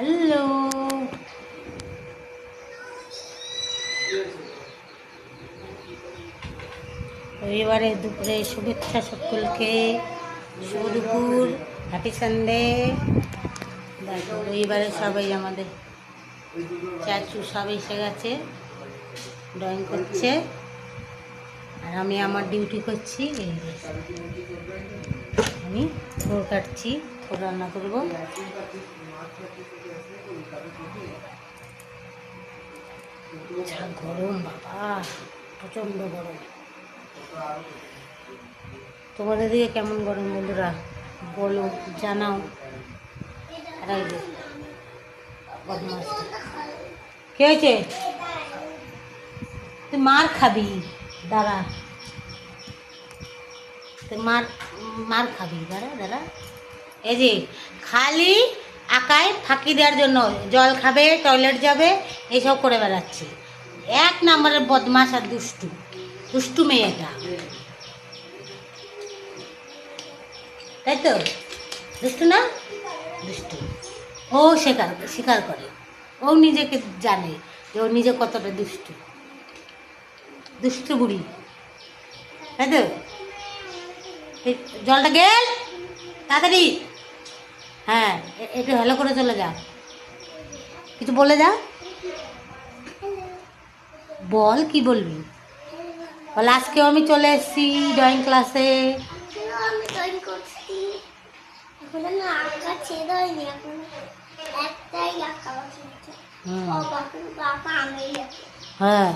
Hello, রবিবারে দুপুরে শুভেচ্ছা সকলকে। শুভ দুপুর, হ্যাপি সানডে। দেখো রবিবারে সবাই আমাদের চাচু সব এসে গেছে, ড্রয়িং করছে আর আমি আমার ডিউটি করছি। এই যে আমি থোর কাটছি, থোর রান্না করবো। গরম বাবা, প্রচণ্ড গরম। তোমাদের দিকে কেমন গরম বন্ধুরা বলো, জানাও। আর এই যে বদমাস, কে হয়েছে? তুই মার খাবি, দাঁড়া, তুই মার খাবি, দাঁড়া দাঁড়া। এই যে খালি আকায় ফাঁকি দেওয়ার জন্য জল খাবে, টয়লেট যাবে, এইসব করে বেড়াচ্ছে। এক নম্বরের বদমাস আর দুষ্টু, দুষ্টু মেয়েটা, তাই তো? দুষ্টু না? দুষ্টু। ও স্বীকার করে, ও নিজেকে জানে যে ও নিজে কতটা দুষ্টু, দুষ্টু বুড়ি, তাই তো? জলটা গেল তাড়াতাড়ি। হ্যাঁ, একটু হ্যালো করে চলে যা, কিছু বলে যা। বল, কি বলবি বল। আজকেও আমি চলে এসেছি ড্রয়িং ক্লাসে। হ্যাঁ,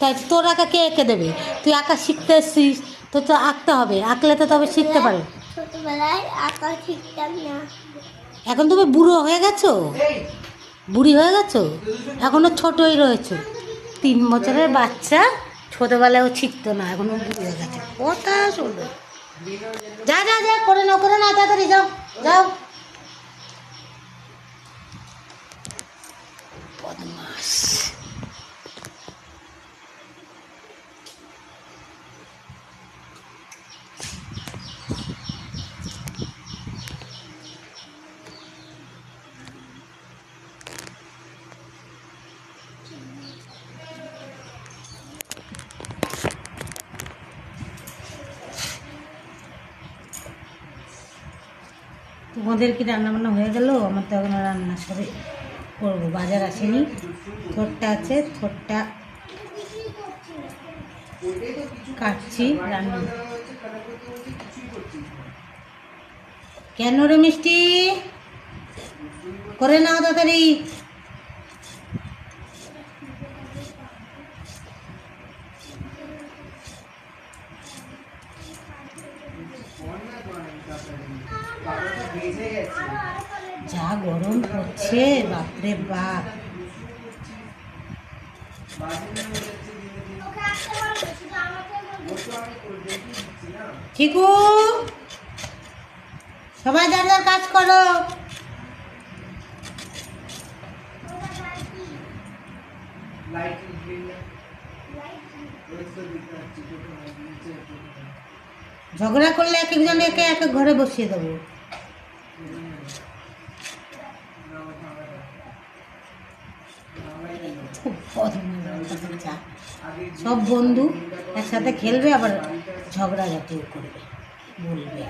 তাই তোর আঁকা কে এঁকে দেবে? তুই আঁকা শিখতে এসছিস, তো তো আঁকতে হবে, আঁকলে তো তবে শিখতে পারে। ছোটবেলায় আঁকা শিখতাম না। এখন তুমি বুড়ো হয়ে গেছো, বুড়ি হয়ে গেছো, এখনো ছোটই রয়েছে। 3 বছরের বাচ্চা, ছোটবেলায়ও শিখতো না, এখনো বুড়ি হয়ে গেছে। কথা শোনো, যা যা যা, করে নাও তাড়াতাড়ি যাও যাও। বদমাস। তোমাদের কি রান্না বান্না হয়ে গেল? আমার তো এখন রান্না সবে করবো, বাজার আসেনি। থোরটা আছে, থোরটা কাটছি, রান্না। কেন রে মিষ্টি, করে নাও তাড়াতাড়ি। যা গরম পড়ছে, বাপরে বাপ। ঠিকু, সবাই যার যার কাজ করো। ঝগড়া করলে এক একজন একে এক এক ঘরে বসিয়ে দেবো। সব বন্ধু একসাথে খেলবে, আবার ঝগড়াঝাটিও করবে, বলবে।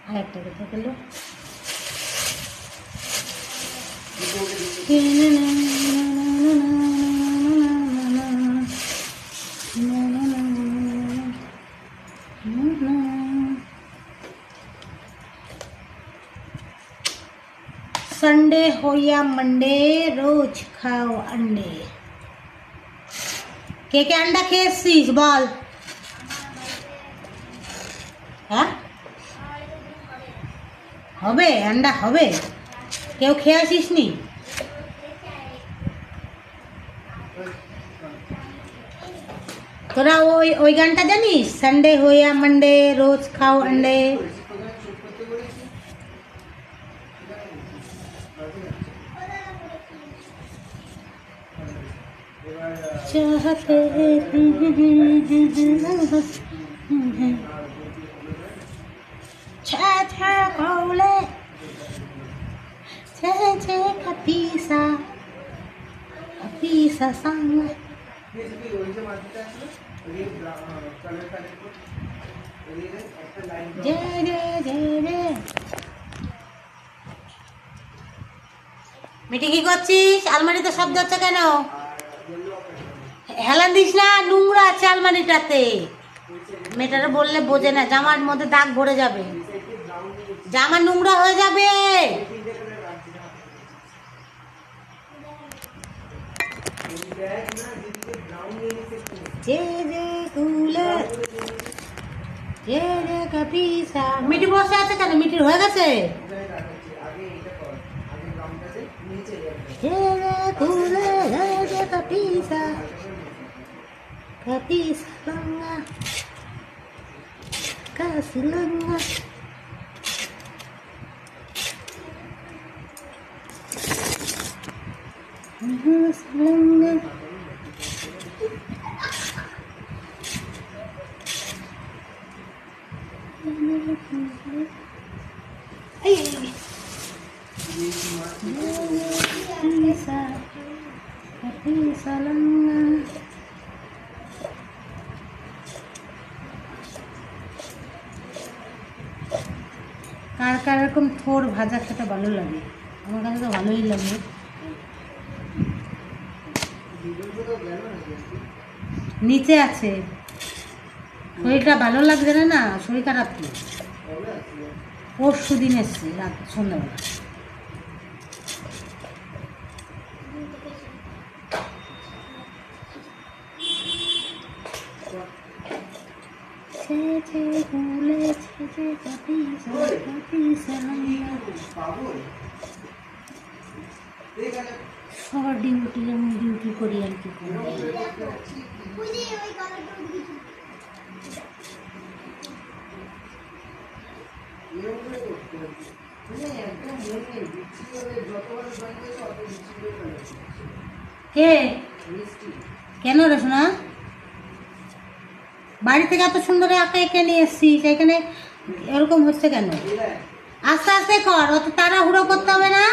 আর একটা কথা বললো, संडे हो या मंडे, रोज खाओ अंडे। কে কে আন্ডা খেয়েছিস বল? হ্যাঁ, হবে আন্ডা হবে। কেউ খেয়ে আসিস নি? তোরা ওই ওই গানটা জানিস? সানডে হইয়া মানডে রোজ খাও আন্ডে। चाहते छे छे कौले छे छे कपीसा कपीसा संग जय जय जय जय। মিটি কি করছিস? আলমারিতে শব্দ হচ্ছে কেন? হেলান দিস না, নোংরা আছে আলমারিটাতে। মেয়েটারে বললে বোঝে না, জামার মধ্যে দাগ ভরে যাবে, জামা নোংরা হয়ে যাবে। যে যে কুলে যে যে কাপিসা। মিটি বসে আছে কেন? মিটির হয়ে গেছে। যে যে কুলে যে যে Kapisa kapisa langa kasih langa langa kapisa langa। কার কার এরকম থোর ভাজা খেতে ভালো লাগে? আমার কাছে তো ভালোই লাগে। নিচে আছে, শরীরটা ভালো লাগছে না, না শরীর খারাপ কি? পরশু দিন এসছে রাত সন্ধ্যাবেলা। সবার ডিউটি, আমি ডিউটি করি আর কি করি। কে কেন রে শোনা? বাড়ি থেকে এত সুন্দর আঁকা এঁকে নিয়ে এসছিস, এখানে এরকম হচ্ছে কেন? আস্তে আস্তে কর, অত তাড়াহুড়ো করতে হবে না,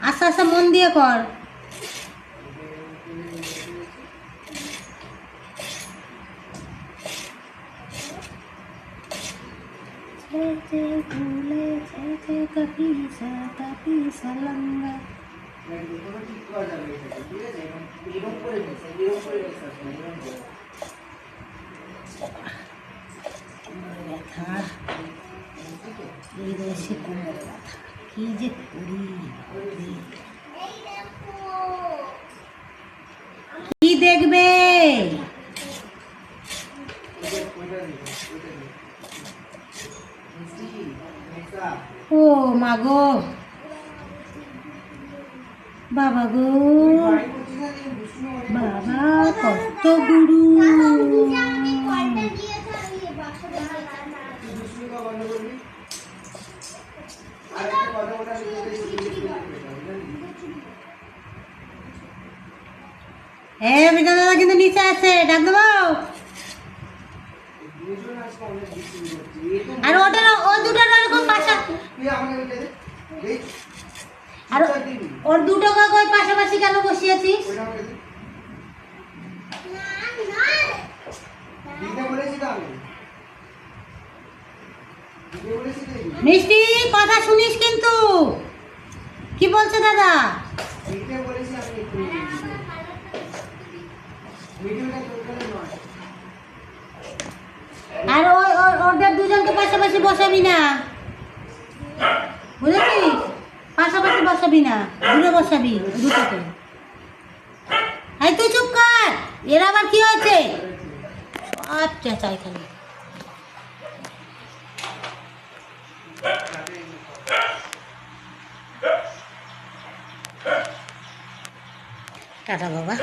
আস্তে আস্তে মন দিয়ে কর। এই বয়সে কোমর ব্যথা, কি যে করি, কি দেখবে? ও মা গো, বাবা গো, বাবা কত গুরু। হ্যাঁ বিজয় দাদা কিন্তু নিচে আছে, ডাক দেবো। আর ওটা ও দুটো এরকম পাশা, আর ওর দুটো কাগজ পাশাপাশি কেন বসিয়েছিস? মিষ্টি কথা শুনিস কিন্তু, কি বলছে দাদা? আর ওদের দুজনকে পাশাপাশি বসাবি না, বুঝেছিস? পাশাপাশি বসাবি না, দূরে বসাবি দুটোকে। এই তুই চুপ কর, এর আবার কি হয়েছে? সব চেঁচাই খালি। টাটা বাবা।